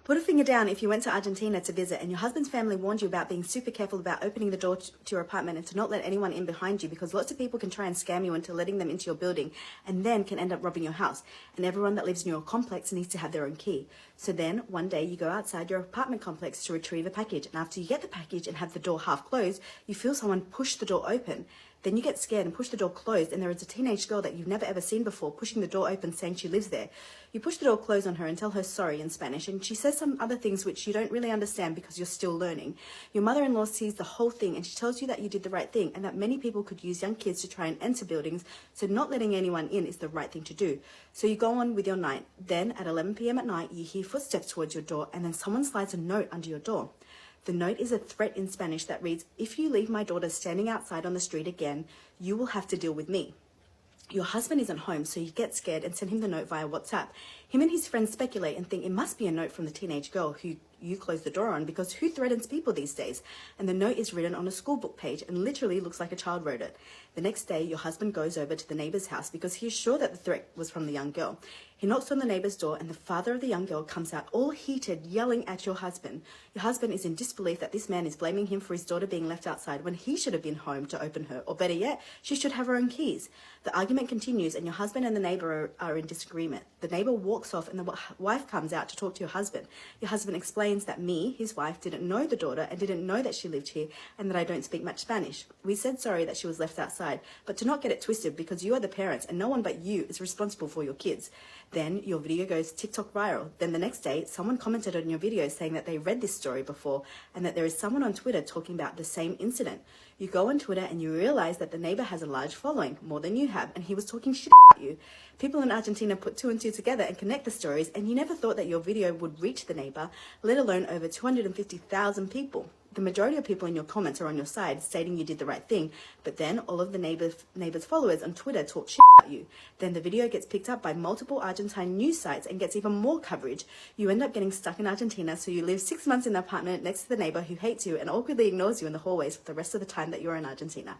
Put a finger down if you went to Argentina to visit and your husband's family warned you about being super careful about opening the door to your apartment and to not let anyone in behind you, because lots of people can try and scam you into letting them into your building and then can end up robbing your house. And everyone that lives in your complex needs to have their own key. So then one day you go outside your apartment complex to retrieve a package, and after you get the package and have the door half closed, you feel someone push the door open. Then you get scared and push the door closed, and there is a teenage girl that you've never ever seen before pushing the door open saying she lives there. You push the door closed on her and tell her sorry in Spanish, and she says some other things which you don't really understand because you're still learning. Your mother-in-law sees the whole thing and she tells you that you did the right thing and that many people could use young kids to try and enter buildings, so not letting anyone in is the right thing to do. So you go on with your night. Then at 11 p.m. at night you hear footsteps towards your door, and then someone slides a note under your door. The note is a threat in Spanish that reads, "If you leave my daughter standing outside on the street again, you will have to deal with me." Your husband isn't home, so you get scared and send him the note via WhatsApp. Him and his friends speculate and think it must be a note from the teenage girl who you closed the door on, because who threatens people these days? And the note is written on a school book page and literally looks like a child wrote it. The next day, your husband goes over to the neighbour's house because he is sure that the threat was from the young girl. He knocks on the neighbour's door and the father of the young girl comes out all heated, yelling at your husband. Your husband is in disbelief that this man is blaming him for his daughter being left outside when he should have been home to open her, or better yet, she should have her own keys. The argument continues and your husband and the neighbour are in disagreement. The neighbour walks off and the wife comes out to talk to your husband. Your husband explains that me, his wife, didn't know the daughter and didn't know that she lived here and that I don't speak much Spanish. We said sorry that she was left outside, but to not get it twisted, because you are the parents and no one but you is responsible for your kids. Then your video goes TikTok viral. Then the next day, someone commented on your video saying that they read this story before and that there is someone on Twitter talking about the same incident. You go on Twitter and you realize that the neighbor has a large following, more than you have, and he was talking shit about you. People in Argentina put two and two together and connect the stories, and you never thought that your video would reach the neighbor, let alone over 250,000 people. The majority of people in your comments are on your side, stating you did the right thing, but then all of the neighbor's followers on Twitter talk shit about you. Then the video gets picked up by multiple Argentine news sites and gets even more coverage. You end up getting stuck in Argentina, so you live 6 months in an apartment next to the neighbor who hates you and awkwardly ignores you in the hallways for the rest of the time that you're in Argentina.